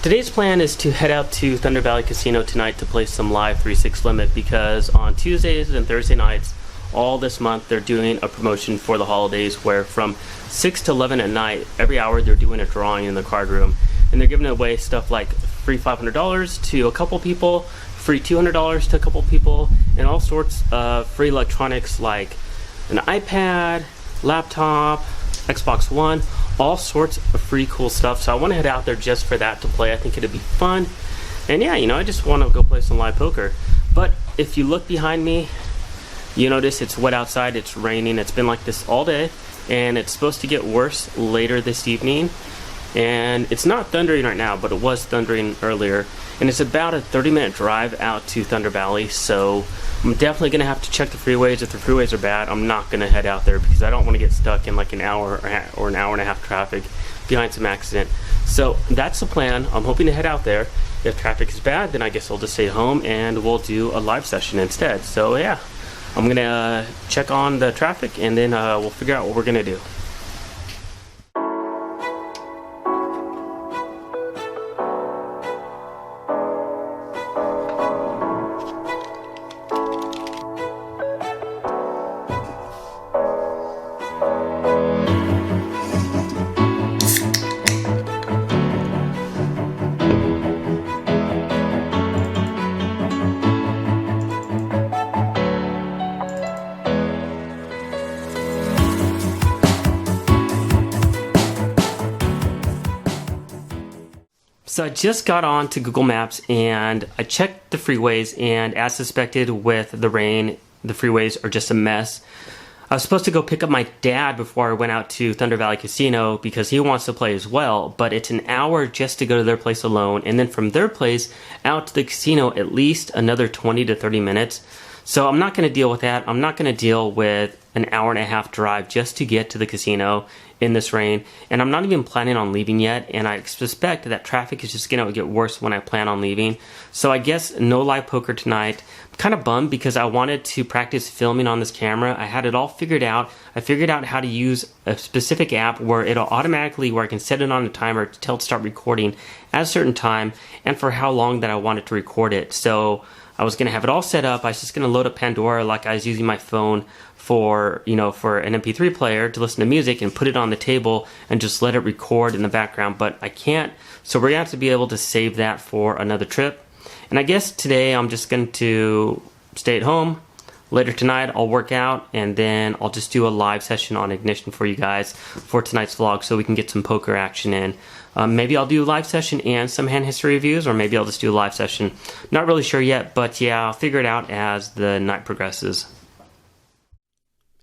Today's plan is to head out to Thunder Valley Casino tonight to play some live 3-6 limit, because on Tuesdays and Thursday nights all this month they're doing a promotion for the holidays where from 6 to 11 at night every hour they're doing a drawing in the card room, and they're giving away stuff like free $500 to a couple people, free $200 to a couple people, and all sorts of free electronics like an iPad, laptop, Xbox One, all sorts of free cool stuff. So I want to head out there just for that to play. I think it'd be fun. And yeah, I just want to go play some live poker. But if you look behind me, you notice it's wet outside, it's raining, it's been like this all day, and it's supposed to get worse later this evening. And it's not thundering right now, but it was thundering earlier. And it's about a 30-minute drive out to Thunder Valley, so I'm definitely going to have to check the freeways. If the freeways are bad, I'm not going to head out there because I don't want to get stuck in like an hour or an hour and a half traffic behind some accident. So that's the plan. I'm hoping to head out there. If traffic is bad, then I guess I'll just stay home and we'll do a live session instead. So yeah, I'm going to check on the traffic and then we'll figure out what we're going to do. So I just got on to Google Maps and I checked the freeways, and as suspected with the rain, the freeways are just a mess. I was supposed to go pick up my dad before I went out to Thunder Valley Casino because he wants to play as well, but it's an hour just to go to their place alone, and then from their place out to the casino at least another 20 to 30 minutes. So I'm not going to deal with that. I'm not going to deal with an hour and a half drive just to get to the casino in this rain, and I'm not even planning on leaving yet, and I suspect that traffic is just going to get worse when I plan on leaving. So I guess no live poker tonight. I'm kind of bummed because I wanted to practice filming on this camera. I had it all figured out. I figured out how to use a specific app where it'll automatically, where I can set it on a timer to tell it to start recording at a certain time and for how long that I wanted to record it. So I was going to have it all set up. I was just going to load up Pandora like I was using my phone for an MP3 player to listen to music, and put it on the table and just let it record in the background, but I can't. So we're going to have to be able to save that for another trip. And I guess today I'm just going to stay at home. Later tonight I'll work out, and then I'll just do a live session on Ignition for you guys for tonight's vlog so we can get some poker action in. Maybe I'll do a live session and some hand history reviews, or maybe I'll just do a live session. Not really sure yet, but yeah, I'll figure it out as the night progresses.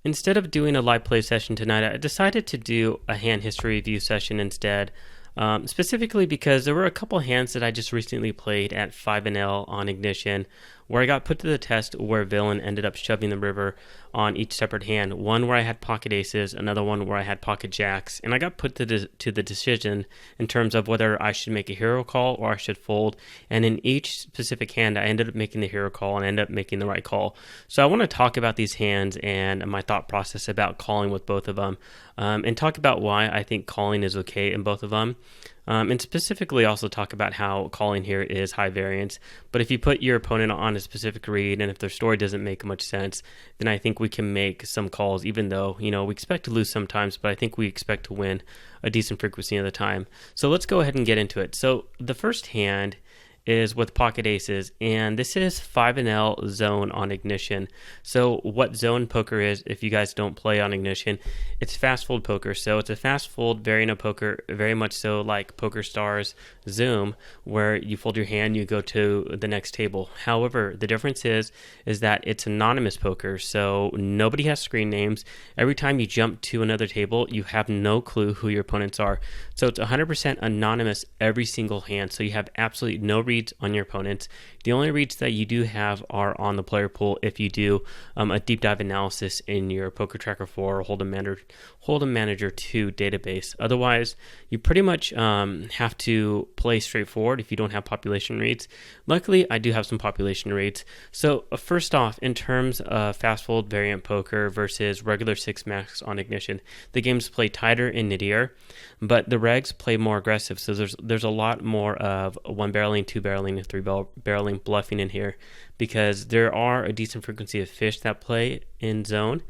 Instead of doing a live play session tonight, I decided to do a hand history review session instead. Specifically because there were a couple hands that I just recently played at 5NL on Ignition where I got put to the test where Villain ended up shoving the river on each separate hand. One where I had pocket aces, another one where I had pocket jacks, and I got put to the decision in terms of whether I should make a hero call or I should fold, and in each specific hand I ended up making the hero call and ended up making the right call. So I want to talk about these hands and my thought process about calling with both of them, and talk about why I think calling is okay in both of them. And specifically also talk about how calling here is high variance. But if you put your opponent on a specific read and if their story doesn't make much sense, then I think we can make some calls, even though, we expect to lose sometimes, but I think we expect to win a decent frequency of the time. So let's go ahead and get into it. So the first hand is with pocket aces, and this is 5NL zone on Ignition. So what zone poker is, if you guys don't play on Ignition, it's fast fold poker. So it's a fast fold variant of poker, very much so like PokerStars Zoom, where you fold your hand, you go to the next table. However, the difference is that it's anonymous poker, so nobody has screen names. Every time you jump to another table, you have no clue who your opponents are. So it's 100% anonymous every single hand, so you have absolutely no reads on your opponents. The only reads that you do have are on the player pool if you do a deep dive analysis in your Poker Tracker 4 or Hold'em Manager 2 database. Otherwise, you pretty much have to play straightforward if you don't have population reads. Luckily, I do have some population reads. So first off, in terms of fast fold variant poker versus regular 6-max on Ignition, the games play tighter and nittier, but the regs play more aggressive. So there's a lot more of 1-barreling, 2-barreling, and 3-barreling bluffing in here, because there are a decent frequency of fish that play in zone,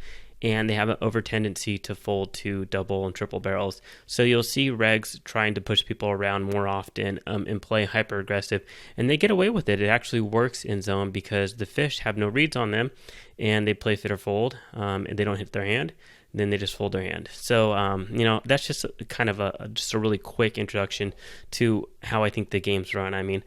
and they have an over tendency to fold to double and triple barrels. So you'll see regs trying to push people around more often and play hyper aggressive, and they get away with it. It actually works in zone because the fish have no reads on them, and they play fit or fold, and they don't hit their hand. Then they just fold their hand. So, that's just kind of a really quick introduction to how I think the games run. I mean,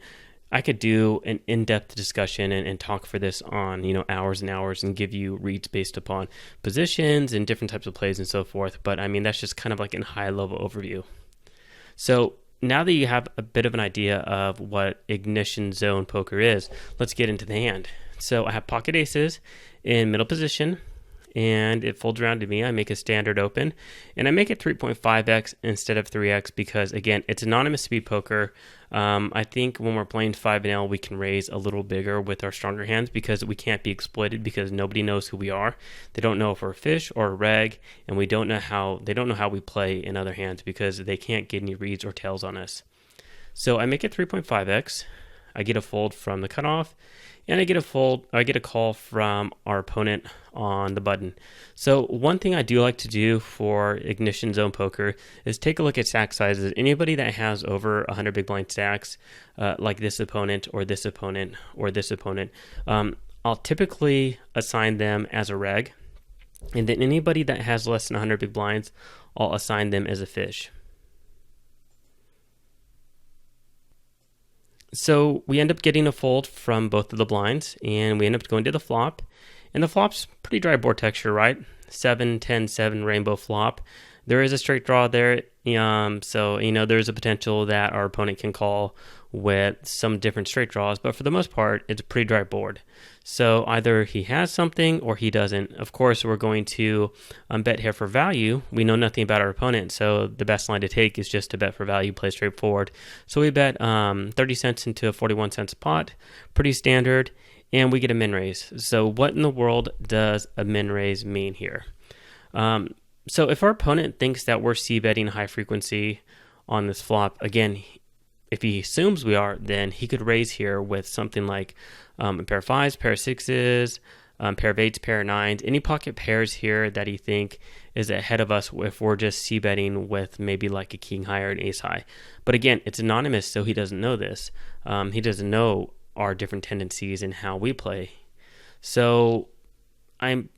I could do an in-depth discussion and talk for this on, hours and hours and give you reads based upon positions and different types of plays and so forth. But I mean, that's just kind of like a high-level overview. So now that you have a bit of an idea of what Ignition Zone Poker is, let's get into the hand. So I have pocket aces in middle position, and it folds around to me. I make a standard open, and I make it 3.5x instead of 3x because, again, it's anonymous speed poker. I think when we're playing 5-0, we can raise a little bigger with our stronger hands because we can't be exploited because nobody knows who we are. They don't know if we're a fish or a reg, and they don't know how we play in other hands because they can't get any reads or tails on us. So I make it 3.5x. I get a fold from the cutoff, and I get a call from our opponent on the button. So one thing I do like to do for Ignition Zone Poker is take a look at stack sizes. Anybody that has over 100 big blind stacks, like this opponent or this opponent or this opponent, I'll typically assign them as a reg. And then anybody that has less than 100 big blinds, I'll assign them as a fish. So we end up getting a fold from both of the blinds, and we end up going to the flop. And the flop's pretty dry board texture, right? 7, 10, 7 rainbow flop. There is a straight draw there, so there's a potential that our opponent can call with some different straight draws, but for the most part, it's a pretty dry board. So either he has something or he doesn't. Of course, we're going to bet here for value. We know nothing about our opponent, so the best line to take is just to bet for value, play straightforward. So we bet 30 cents into a 41 cents pot, pretty standard, and we get a min raise. So what in the world does a min raise mean here? So if our opponent thinks that we're c-betting high frequency on this flop, again, if he assumes we are, then he could raise here with something like a pair of fives, pair of sixes, pair of eights, pair of nines, any pocket pairs here that he think is ahead of us if we're just c-betting with maybe like a king high or an ace high. But again, it's anonymous, so he doesn't know this. He doesn't know our different tendencies and how we play. So I'm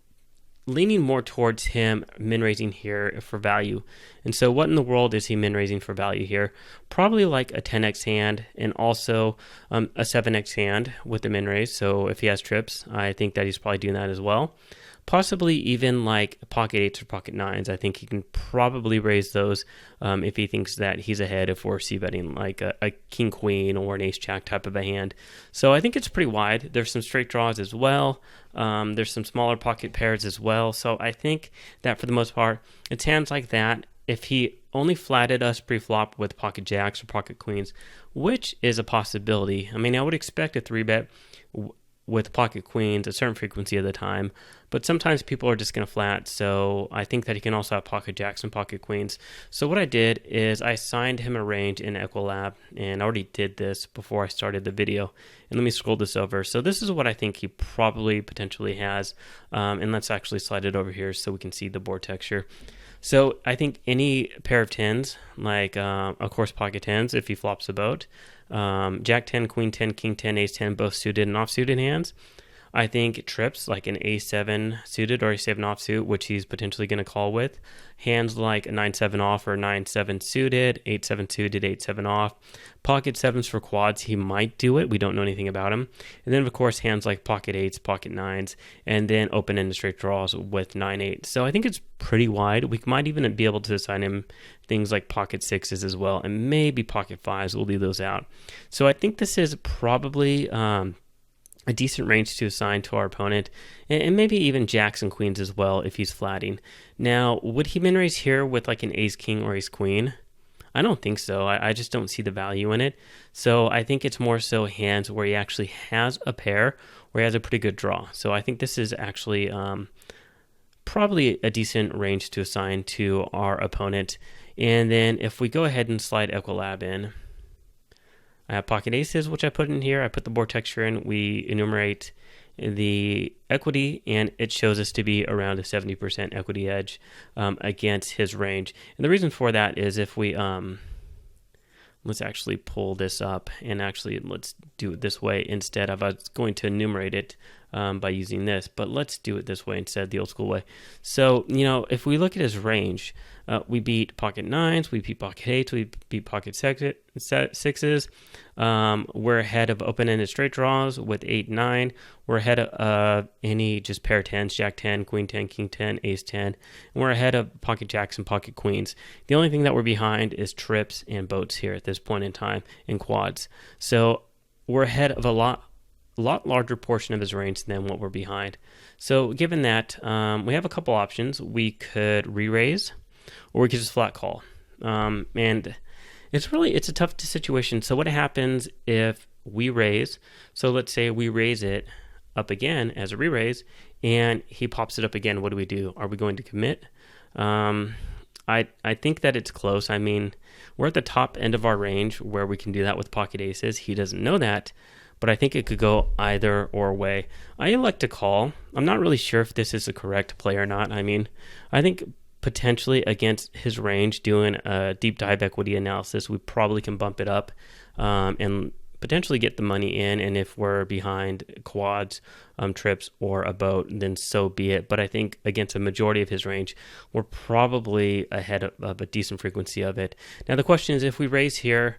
leaning more towards him min-raising here for value. And so what in the world is he min-raising for value here? Probably like a 10x hand and also a 7x hand with the min-raise. So if he has trips, I think that he's probably doing that as well. Possibly even like pocket eights or pocket nines. I think he can probably raise those if he thinks that he's ahead if we're c-betting like a king queen or an ace jack type of a hand. So I think it's pretty wide. There's some straight draws as well. There's some smaller pocket pairs as well. So I think that for the most part, it's hands like that. If he only flatted us pre-flop with pocket jacks or pocket queens, which is a possibility. I mean, I would expect a 3-bet with pocket queens a certain frequency of the time, but sometimes people are just going to flat, so I think that he can also have pocket jacks and pocket queens. So what I did is I assigned him a range in Equilab, and I already did this before I started the video, and let me scroll this over. So this is what I think he probably potentially has, and let's actually slide it over here so we can see the board texture. So I think any pair of tens, like of course pocket tens if he flops a boat, Jack 10, Queen 10, King 10, Ace 10, both suited and off-suited hands. I think trips like an A7 suited or A7 offsuit, which he's potentially going to call with. Hands like a 9-7 off or 9-7 suited, 8-7 suited, 8-7 off. Pocket 7s for quads, he might do it. We don't know anything about him. And then, of course, hands like pocket 8s, pocket 9s, and then open-ended straight draws with 9-8. So I think it's pretty wide. We might even be able to assign him things like pocket 6s as well, and maybe pocket 5s. We'll leave those out. So I think this is probably a decent range to assign to our opponent, and maybe even jacks and queens as well if he's flatting. Now, would he min raise here with like an ace king or ace queen? I don't think so. I just don't see the value in it. So I think it's more so hands where he actually has a pair, where he has a pretty good draw. So I think this is actually probably a decent range to assign to our opponent. And then if we go ahead and slide Equilab in, I have pocket aces, which I put in here. I put the board texture in. We enumerate the equity, and it shows us to be around a 70% equity edge against his range. And the reason for that is if we, let's actually pull this up, and actually let's do it this way instead of, I was going to enumerate it by using this, but let's do it this way instead, the old school way. So, if we look at his range, we beat pocket 9s, we beat pocket 8s, we beat pocket 6s. We're ahead of open-ended straight draws with 8-9. We're ahead of any just pair 10s, jack 10, queen 10, king 10, ace 10. And we're ahead of pocket jacks and pocket queens. The only thing that we're behind is trips and boats here at this point in time, and quads. So we're ahead of a lot larger portion of his range than what we're behind. So given that, we have a couple options. We could re-raise, or we could just flat call. And it's a tough situation. So what happens if we raise? So let's say we raise it up again as a re-raise, and he pops it up again. What do we do? Are we going to commit? I think that it's close. I mean, we're at the top end of our range where we can do that with pocket aces. He doesn't know that, but I think it could go either or way. I elect to call. I'm not really sure if this is the correct play or not. I mean, I think potentially against his range, doing a deep dive equity analysis, we probably can bump it up and potentially get the money in. And if we're behind quads, trips, or a boat, then so be it. But I think against a majority of his range, we're probably ahead of a decent frequency of it. Now the question is, if we raise here,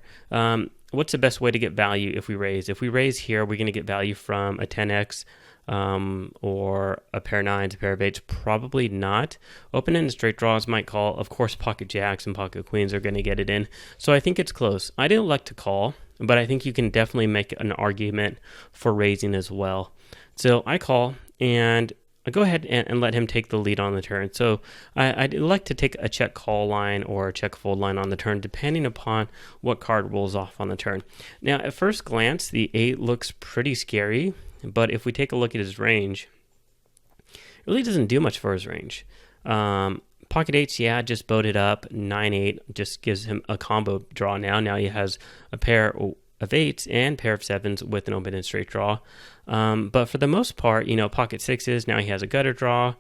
what's the best way to get value if we raise? If we raise here, we're going to get value from a 10x or a pair of 9s, a pair of 8s. Probably not. Open-ended straight draws might call. Of course, pocket jacks and pocket queens are going to get it in. So I think it's close. I didn't like to call, but I think you can definitely make an argument for raising as well. So I call, and I go ahead and let him take the lead on the turn. So I'd like to take a check call line or a check fold line on the turn, depending upon what card rolls off on the turn. Now, at first glance, the 8 looks pretty scary, but if we take a look at his range, it really doesn't do much for his range. Pocket 8s, yeah, just boat it up. 9-8 just gives him a combo draw now. Now he has a pair of 8s and pair of 7s with an open and straight draw. But for the most part, pocket 6s, now he has a gutter draw.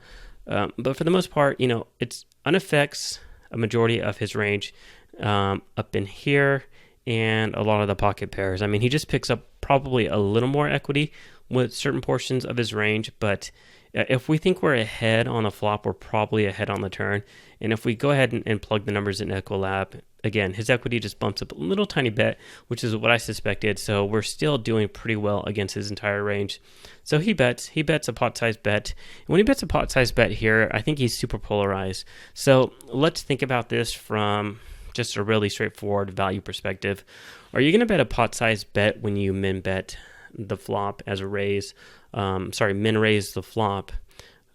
But for the most part, it's unaffects a majority of his range up in here and a lot of the pocket pairs. I mean, he just picks up probably a little more equity with certain portions of his range, but if we think we're ahead on a flop, we're probably ahead on the turn. And if we go ahead and plug the numbers in Equilab, again, his equity just bumps up a little tiny bit, which is what I suspected. So we're still doing pretty well against his entire range. So he bets a pot-sized bet. And when he bets a pot-sized bet here, I think he's super polarized. So let's think about this from just a really straightforward value perspective. Are you going to bet a pot-sized bet when you min bet the flop as a raise? Min raise the flop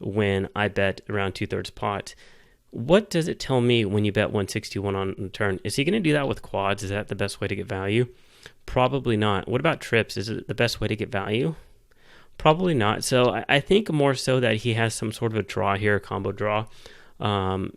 when I bet around 2/3 pot. What does it tell me when you bet 161 on the turn? Is he going to do that with quads? Is that the best way to get value? Probably not. What about trips? Is it the best way to get value? Probably not. So I think more so that he has some sort of a draw here, a combo draw,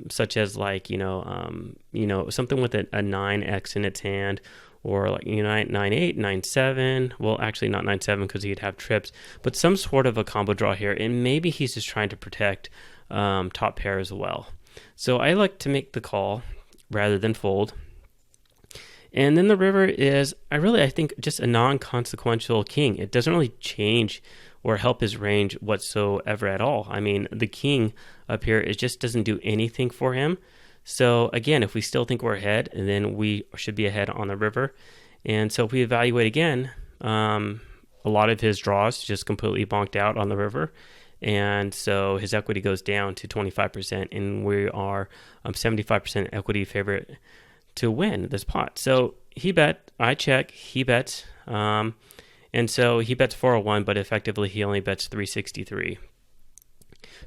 such as like, something with a 9x in its hand, or like 9-8, 9-7. Well, actually not 9-7 because he'd have trips, but some sort of a combo draw here. And maybe he's just trying to protect top pair as well. So I like to make the call rather than fold. And then the river is, I think, just a non-consequential king. It doesn't really change or help his range whatsoever at all. I mean, the king up here, it just doesn't do anything for him. So again, if we still think we're ahead, then we should be ahead on the river. And so if we evaluate again, a lot of his draws just completely bonked out on the river. And so his equity goes down to 25%, and we are 75% equity favorite to win this pot. So he bet, I check, he bets, and so he bets 401, but effectively he only bets 363.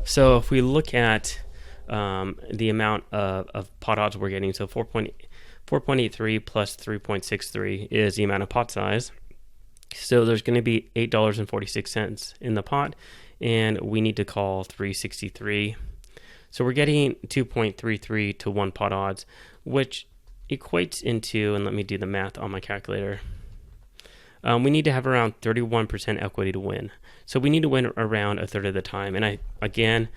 So if we look at the amount of pot odds we're getting, so 4.83 plus 3.63 is the amount of pot size. So there's going to be $8.46 in the pot, and we need to call 363. So we're getting 2.33 to 1 pot odds, which equates into, and let me do the math on my calculator, we need to have around 31% equity to win. So we need to win around a third of the time. And again,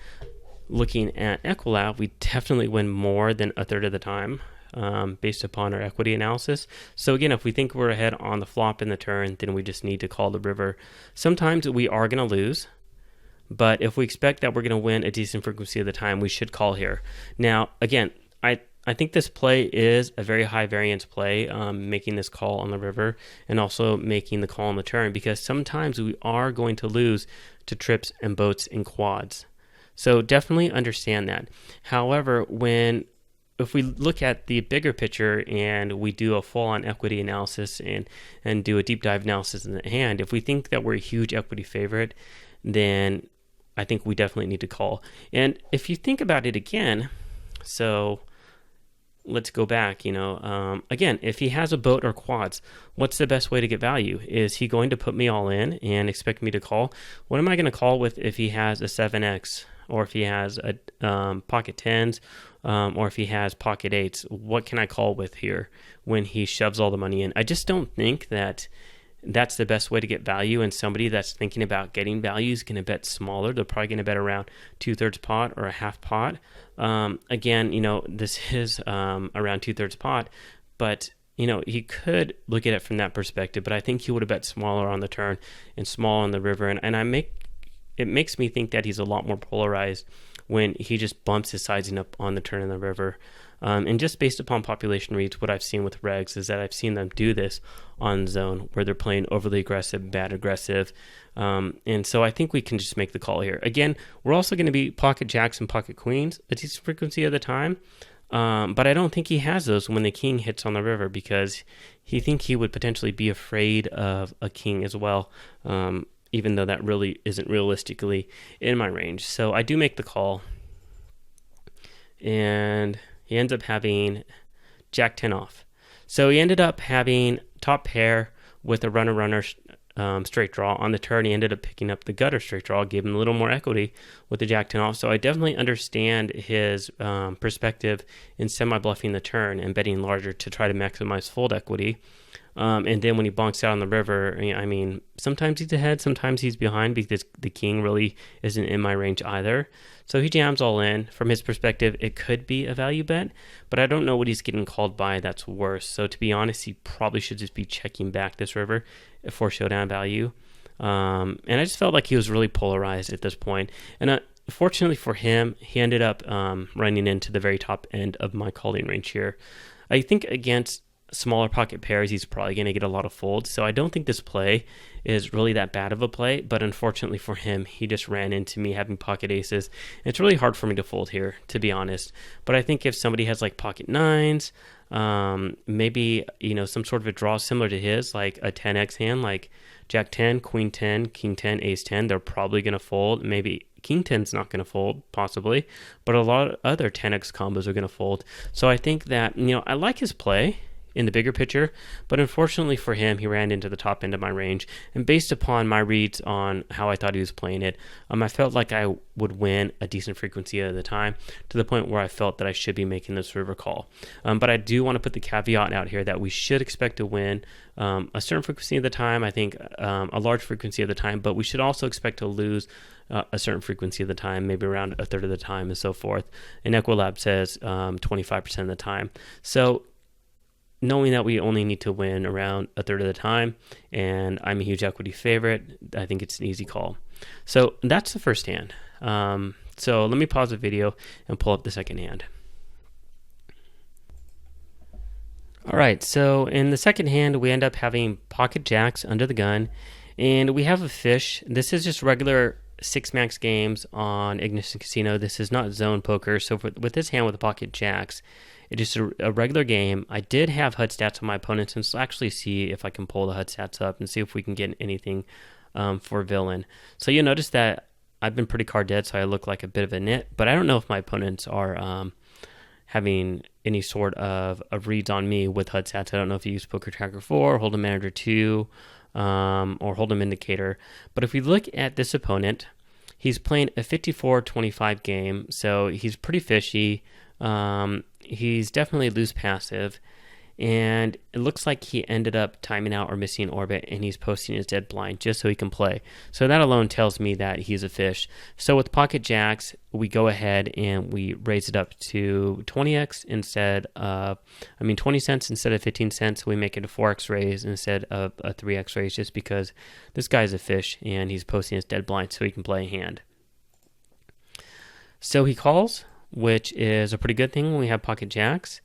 looking at Equilab, we definitely win more than a third of the time based upon our equity analysis. So again, if we think we're ahead on the flop and the turn, then we just need to call the river. Sometimes we are going to lose, but if we expect that we're going to win a decent frequency of the time, we should call here. Now, again, I think this play is a very high variance play, making this call on the river and also making the call on the turn, because sometimes we are going to lose to trips and boats and quads. So definitely understand that. However, if we look at the bigger picture and we do a full-on equity analysis and do a deep dive analysis in the hand, if we think that we're a huge equity favorite, then I think we definitely need to call. And if you think about it again, so let's go back, again, if he has a boat or quads, what's the best way to get value? Is he going to put me all in and expect me to call? What am I going to call with if he has a 7X, or if he has a pocket 10s, or if he has pocket 8s? What can I call with here when he shoves all the money in? I just don't think that that's the best way to get value, and somebody that's thinking about getting value is going to bet smaller. They're probably going to bet around 2/3 pot or a half pot. Again, this is around 2/3 pot, but he could look at it from that perspective, but I think he would have bet smaller on the turn and small on the river, and it makes me think that he's a lot more polarized when he just bumps his sizing up on the turn and the river. And just based upon population reads, what I've seen with regs is that I've seen them do this on zone where they're playing overly aggressive, bad aggressive. And so I think we can just make the call here. Again, we're also going to be pocket jacks and pocket queens a decent frequency of the time. But I don't think he has those when the king hits on the river, because he would potentially be afraid of a king as well, even though that really isn't realistically in my range. So I do make the call. And he ends up having Jack 10 off. So he ended up having top pair with a runner straight draw. On the turn, he ended up picking up the gutter straight draw, gave him a little more equity with the Jack 10 off. So I definitely understand his perspective in semi-bluffing the turn and betting larger to try to maximize fold equity. And then when he bonks out on the river, I mean, sometimes he's ahead, sometimes he's behind, because the king really isn't in my range either. So he jams all in. From his perspective, it could be a value bet, but I don't know what he's getting called by that's worse. So to be honest, he probably should just be checking back this river for showdown value. And I just felt like he was really polarized at this point. And fortunately for him, he ended up running into the very top end of my calling range here. I think against smaller pocket pairs, he's probably going to get a lot of folds. So I don't think this play is really that bad of a play, but unfortunately for him, he just ran into me having pocket aces. It's really hard for me to fold here, to be honest. But I think if somebody has like pocket 9s, maybe, some sort of a draw similar to his, like a 10x hand, like Jack 10, Queen 10, King 10, Ace 10, they're probably going to fold. Maybe King 10's not going to fold, possibly, but a lot of other 10x combos are going to fold. So I think that, I like his play in the bigger picture, but unfortunately for him, he ran into the top end of my range, and based upon my reads on how I thought he was playing it, I felt like I would win a decent frequency at the time, to the point where I felt that I should be making this river call. But I do want to put the caveat out here that we should expect to win a certain frequency of the time, I think a large frequency of the time, but we should also expect to lose a certain frequency of the time, maybe around a third of the time and so forth. And Equilab says 25% of the time. So knowing that we only need to win around a third of the time, and I'm a huge equity favorite, I think it's an easy call. So that's the first hand. So let me pause the video and pull up the second hand. All right, so in the second hand, we end up having pocket jacks under the gun, and we have a fish. This is just regular 6-max games on Ignition Casino. This is not zone poker. So with this hand with the pocket jacks, it is a regular game. I did have HUD stats on my opponents, and so actually see if I can pull the HUD stats up and see if we can get anything for villain. So you'll notice that I've been pretty card dead, so I look like a bit of a nit, but I don't know if my opponents are having any sort of reads on me with HUD stats. I don't know if you use Poker Tracker 4, Hold'em Manager 2, or Hold'em Indicator. But if we look at this opponent, he's playing a 54-25 game, so he's pretty fishy. He's definitely loose passive, and it looks like he ended up timing out or missing orbit, and he's posting his dead blind just so he can play. So that alone tells me that he's a fish. So with pocket jacks, we go ahead and we raise it up to 20x instead of, 20 cents instead of 15 cents. We make it a 4x raise instead of a 3x raise, just because this guy's a fish and he's posting his dead blind so he can play a hand. So he calls, which is a pretty good thing when we have pocket jacks.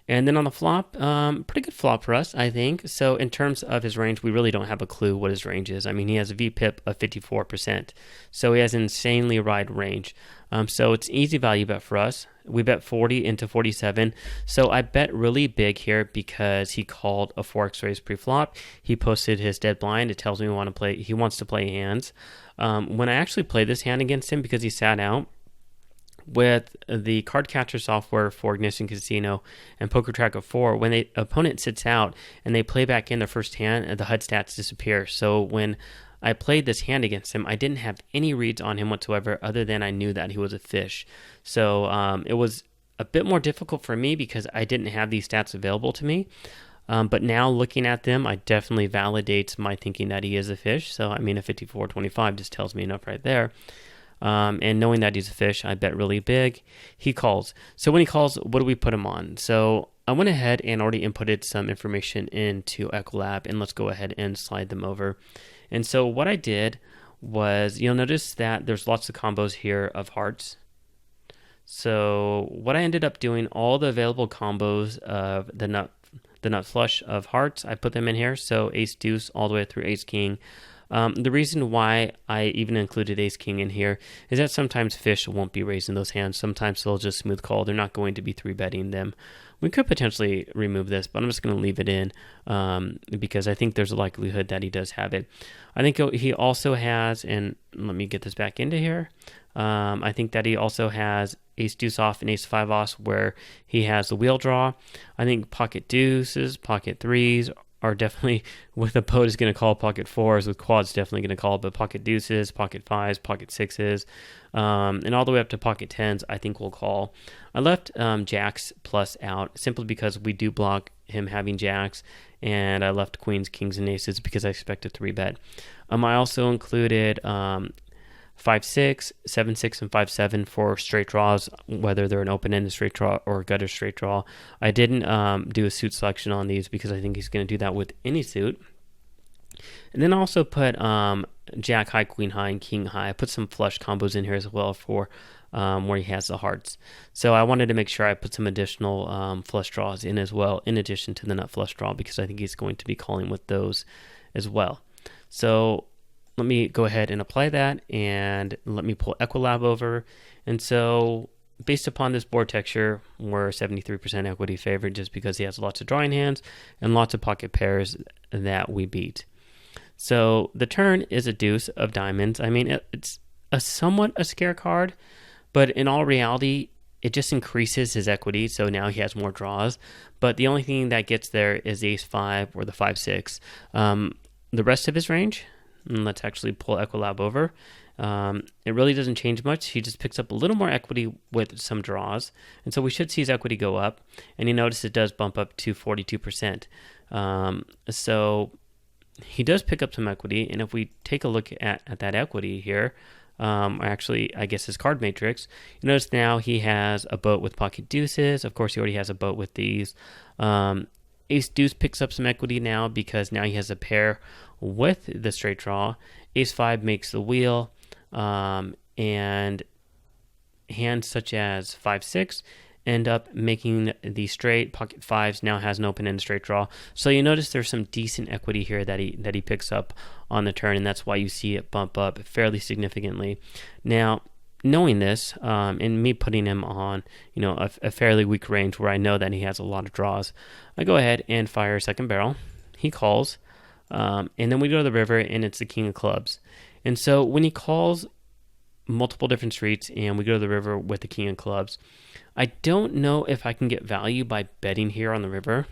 And then on the flop, pretty good flop for us, I think. So in terms of his range, we really don't have a clue what his range is. I mean, he has a VPIP of 54%. So he has an insanely wide range. So it's easy value bet for us. We bet 40 into 47. So I bet really big here because he called a 4x raise pre-flop. He posted his dead blind. It tells me he wants to play hands. When I actually played this hand against him, because he sat out, with the card catcher software for Ignition Casino and Poker Tracker 4, when the opponent sits out and they play back in their first hand, the HUD stats disappear. So when I played this hand against him, I didn't have any reads on him whatsoever, other than I knew that he was a fish. So it was a bit more difficult for me because I didn't have these stats available to me. But now looking at them, I definitely validates my thinking that he is a fish. So, a 54-25 just tells me enough right there. And knowing that he's a fish, I bet really big. He calls. So when he calls, what do we put him on? So I went ahead and already inputted some information into Ecolab, and let's go ahead and slide them over. And so what I did was, you'll notice that there's lots of combos here of hearts. So what I ended up doing, all the available combos of the nut flush of hearts, I put them in here. So ace deuce all the way through ace king. The reason why I even included ace king in here is that sometimes fish won't be raising those hands. Sometimes they'll just smooth call. They're not going to be 3-betting them. We could potentially remove this, but I'm just going to leave it in because I think there's a likelihood that he does have it. I think he also has, and let me get this back into here. I think that he also has ace deuce off and ace 5 off where he has the wheel draw. I think pocket deuces, pocket threes are definitely, with a boat is going to call pocket fours, with quads definitely going to call, but pocket deuces, pocket fives, pocket sixes, and all the way up to pocket tens, I think we'll call. I left jacks plus out simply because we do block him having jacks, and I left queens, kings, and aces because I expect a 3-bet. I also included 5-6, 7-6, and 5-7 for straight draws, whether they're an open-ended straight draw or a gutter straight draw. I didn't do a suit selection on these because I think he's going to do that with any suit. And then I also put jack high, queen high, and king high. I put some flush combos in here as well for where he has the hearts. So I wanted to make sure I put some additional flush draws in as well, in addition to the nut flush draw, because I think he's going to be calling with those as well. So let me go ahead and apply that, and let me pull Ecolab over. And so based upon this board texture, we're 73% equity favored just because he has lots of drawing hands and lots of pocket pairs that we beat. So the turn is a deuce of diamonds. It's somewhat a scare card, but in all reality, it just increases his equity, so now he has more draws. But the only thing that gets there is the ace 5 or the 5-6. The rest of his range, and let's actually pull Ecolab over. It really doesn't change much. He just picks up a little more equity with some draws. And so we should see his equity go up. And you notice it does bump up to 42%. So he does pick up some equity. And if we take a look at that equity here, actually, I guess his card matrix, you notice now he has a boat with pocket deuces. Of course, he already has a boat with these. Ace deuce picks up some equity now because now he has a pair with the straight draw. Ace 5 makes the wheel, and hands such as 5-6 end up making the straight. Pocket fives now has an open-ended straight draw. So you notice there's some decent equity here that he picks up on the turn, and that's why you see it bump up fairly significantly. Now, knowing this, and me putting him on, a fairly weak range where I know that he has a lot of draws, I go ahead and fire a second barrel. He calls, and then we go to the river, and it's the king of clubs. And so when he calls multiple different streets and we go to the river with the king of clubs, I don't know if I can get value by betting here on the river,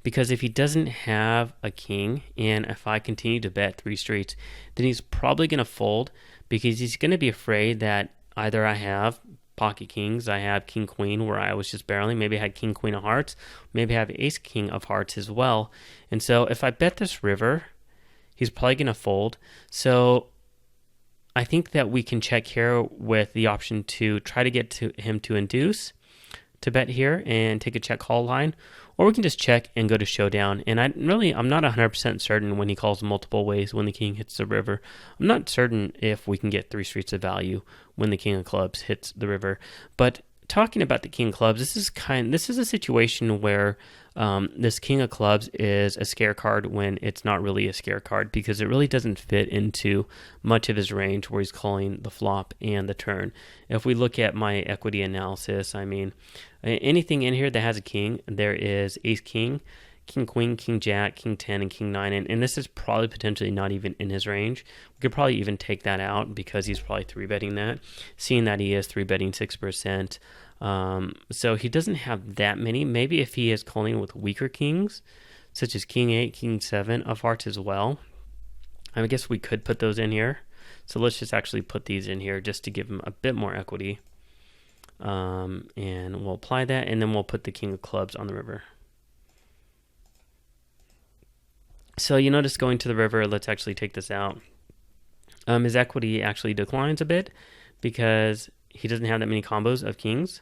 because if he doesn't have a king and if I continue to bet 3 streets, then he's probably going to fold, because he's going to be afraid that either I have pocket kings, I have king queen where I was just barreling, maybe I had king queen of hearts, maybe I have ace king of hearts as well. And so if I bet this river, he's probably going to fold. So I think that we can check here with the option to try to get to him to induce to bet here and take a check call line, or we can just check and go to showdown. And I'm not 100% certain when he calls multiple ways when the king hits the river. I'm not certain if we can get 3 streets of value when the king of clubs hits the river. But talking about the king of clubs, this is a situation where this king of clubs is a scare card when it's not really a scare card, because it really doesn't fit into much of his range where he's calling the flop and the turn. If we look at my equity analysis, I mean, anything in here that has a king, there is ace king, king queen, king jack, king 10, and king 9, and this is probably potentially not even in his range. We could probably even take that out because he's probably 3-betting that, seeing that he is 3-betting 6%. So he doesn't have that many. Maybe if he is calling with weaker kings, such as king 8, king 7 of hearts as well, I guess we could put those in here. So let's just actually put these in here just to give him a bit more equity. And we'll apply that, and then we'll put the king of clubs on the river. So you notice going to the river, let's actually take this out. His equity actually declines a bit because he doesn't have that many combos of kings.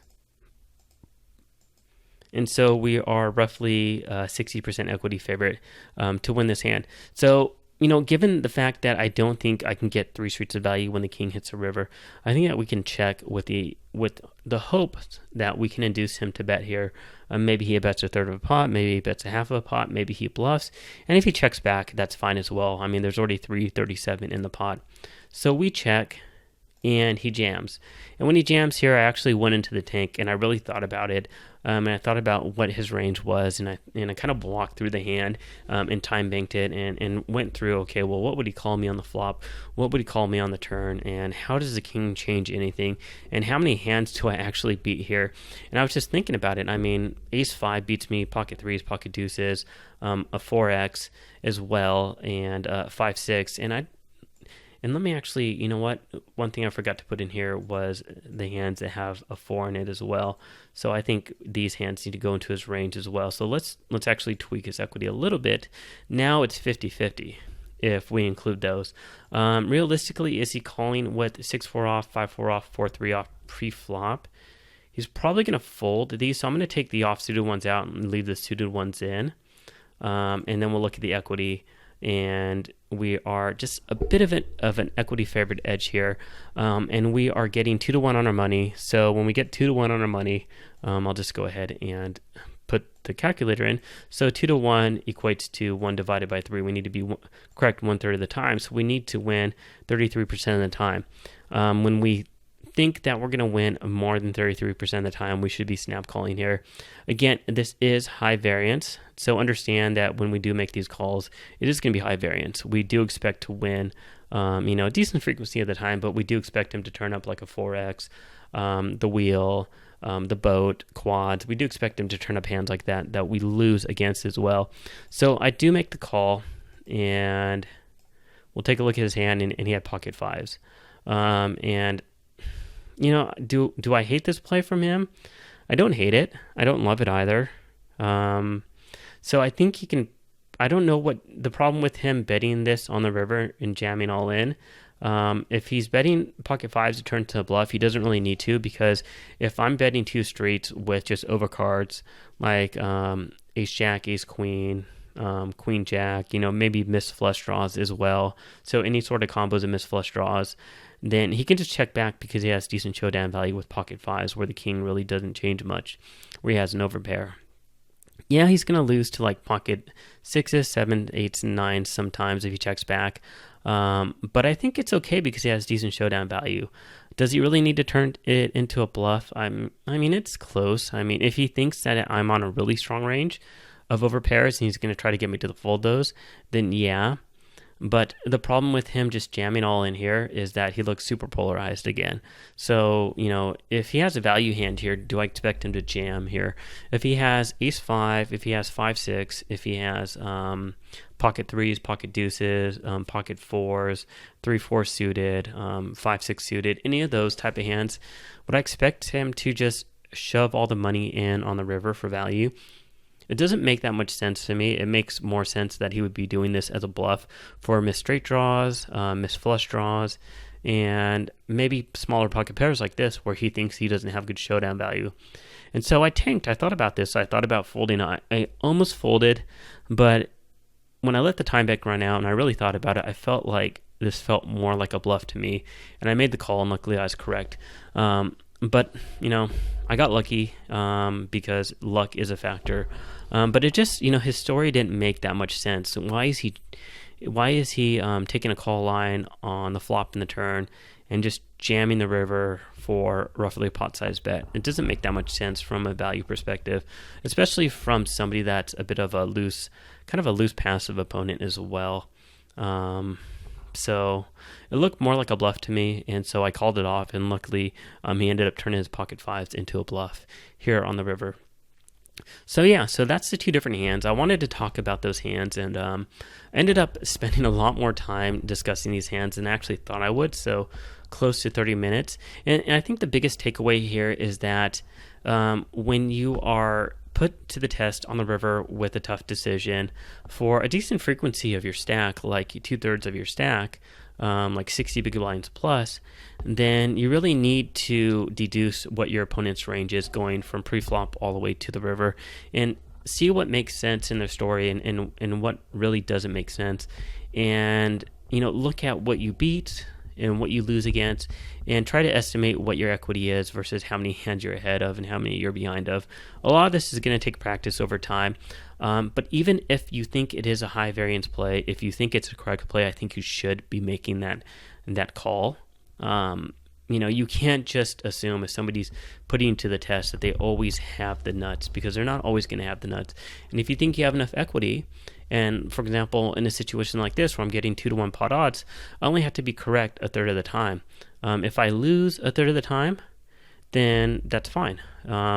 And so we are roughly 60% equity favorite to win this hand. So, given the fact that I don't think I can get 3 streets of value when the king hits a river, I think that we can check with the hope that we can induce him to bet here. Maybe he bets a third of a pot, maybe he bets a half of a pot, maybe he bluffs. And if he checks back, that's fine as well. I mean, there's already 337 in the pot. So we check, and he jams. And when he jams here, I actually went into the tank and I really thought about it. And I thought about what his range was, and I kind of walked through the hand and time banked it and went through, okay, well, what would he call me on the flop? What would he call me on the turn? And how does the king change anything? And how many hands do I actually beat here? And I was just thinking about it. I mean, ace 5 beats me, pocket 3s, pocket deuces, a 4x as well, and 5-6. And let me actually, you know what? One thing I forgot to put in here was the hands that have a 4 in it as well. So I think these hands need to go into his range as well. So let's actually tweak his equity a little bit. Now it's 50-50 if we include those. Realistically, is he calling with 6-4 off, 5-4 off, 4-3 off pre-flop? He's probably going to fold these. So I'm going to take the off-suited ones out and leave the suited ones in. And then we'll look at the equity. And we are just a bit of an equity favored edge here, and we are getting 2-1 on our money. So when we get 2-1 on our money, I'll just go ahead and put the calculator in. So 2-1 equates to 1 divided by 3. We need to be correct 1/3 of the time, so we need to win 33% of the time. When we think that we're going to win more than 33% of the time, we should be snap calling here. Again, this is high variance, so understand that when we do make these calls, it is going to be high variance. We do expect to win, a decent frequency of the time, but we do expect him to turn up like a 4x, the wheel, the boat, quads. We do expect him to turn up hands like that we lose against as well. So I do make the call, and we'll take a look at his hand, and he had pocket 5s. Do I hate this play from him? I don't hate it. I don't love it either. So I think he can. I don't know what the problem with him betting this on the river and jamming all in. If he's betting pocket 5s to turn to a bluff, he doesn't really need to, because if I'm betting 2 streets with just overcards like ace jack, ace queen, queen jack, maybe missed flush draws as well. So any sort of combos and missed flush draws, then he can just check back because he has decent showdown value with pocket fives where the king really doesn't change much, where he has an overpair. Yeah, he's going to lose to like pocket sixes, sevens, eights, and nines sometimes if he checks back. But I think it's okay because he has decent showdown value. Does he really need to turn it into a bluff? I mean, it's close. I mean, if he thinks that I'm on a really strong range of overpairs and he's going to try to get me to fold those, then yeah. But the problem with him just jamming all in here is that he looks super polarized again. So, if he has a value hand here, do I expect him to jam here? If he has ace five, if he has 5-6, if he has pocket threes, pocket deuces, pocket fours, 3-4 suited, 5-6 suited, any of those type of hands, would I expect him to just shove all the money in on the river for value? It doesn't make that much sense to me. It makes more sense that he would be doing this as a bluff for missed straight draws, missed flush draws, and maybe smaller pocket pairs like this where he thinks he doesn't have good showdown value. And so I tanked. I thought about this. I thought about folding. I almost folded, but when I let the time bet run out and I really thought about it, I felt like this felt more like a bluff to me. And I made the call, and luckily I was correct. But, I got lucky because luck is a factor. But it just, his story didn't make that much sense. Why is he taking a call line on the flop and the turn and just jamming the river for roughly a pot size bet? It doesn't make that much sense from a value perspective, especially from somebody that's a bit of a loose passive opponent as well. So it looked more like a bluff to me, and so I called it off, and luckily he ended up turning his pocket fives into a bluff here on the river. So that's the two different hands. I wanted to talk about those hands, and I ended up spending a lot more time discussing these hands than I actually thought I would, so close to 30 minutes. And I think the biggest takeaway here is that when you are put to the test on the river with a tough decision for a decent frequency of your stack, like 2/3 of your stack, like 60 big blinds plus, then you really need to deduce what your opponent's range is going from pre-flop all the way to the river and see what makes sense in their story and what really doesn't make sense. And, look at what you beat and what you lose against, and try to estimate what your equity is versus how many hands you're ahead of and how many you're behind of. A lot of this is going to take practice over time, but even if you think it is a high variance play, if you think it's a correct play, I think you should be making that call. You can't just assume if somebody's putting you to the test that they always have the nuts, because they're not always going to have the nuts. And if you think you have enough equity, and for example, in a situation like this where I'm getting 2-to-1 pot odds, I only have to be correct a third of the time. If I lose a third of the time, then that's fine.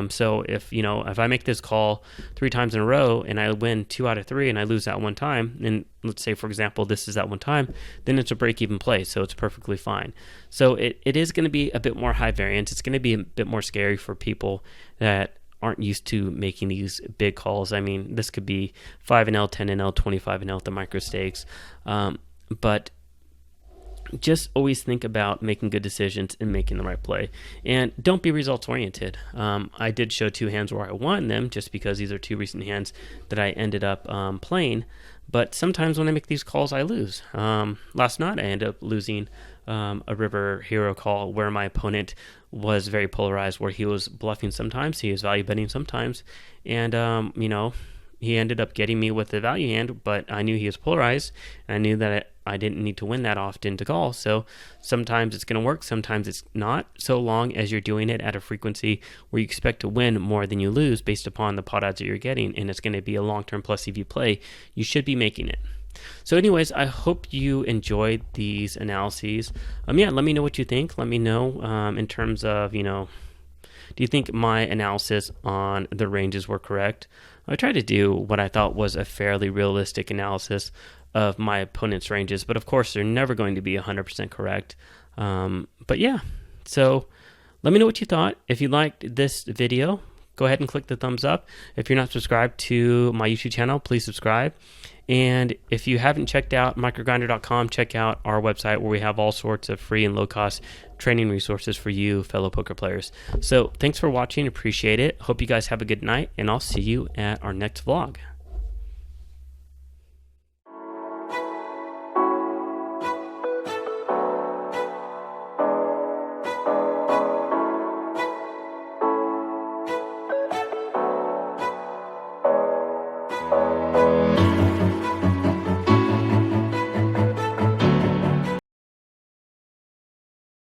So if I make this call 3 times in a row and I win 2 out of 3 and I lose that one time, and let's say, for example, this is that one time, then it's a break-even play, so it's perfectly fine. So it is going to be a bit more high variance. It's going to be a bit more scary for people that aren't used to making these big calls. I mean, this could be 5-L, 10-L, 25-L at the micro stakes. But just always think about making good decisions and making the right play. And don't be results oriented. I did show 2 hands where I won them just because these are 2 recent hands that I ended up playing. But sometimes when I make these calls, I lose. Last night, I ended up losing a river hero call where my opponent was very polarized, where he was bluffing sometimes, he was value betting sometimes. And, he ended up getting me with the value hand, but I knew he was polarized, and I knew that I didn't need to win that often to call. So sometimes it's going to work, sometimes it's not, so long as you're doing it at a frequency where you expect to win more than you lose based upon the pot odds that you're getting, and it's going to be a long-term plus EV play, you should be making it. So anyways, I hope you enjoyed these analyses. Let me know what you think. Let me know in terms of, do you think my analysis on the ranges were correct? I tried to do what I thought was a fairly realistic analysis of my opponent's ranges, but of course they're never going to be 100% correct. But yeah, so let me know what you thought. If you liked this video, go ahead and click the thumbs up. If you're not subscribed to my YouTube channel, please subscribe. And if you haven't checked out microgrinder.com, check out our website where we have all sorts of free and low-cost training resources for you fellow poker players. So thanks for watching. Appreciate it. Hope you guys have a good night, and I'll see you at our next vlog.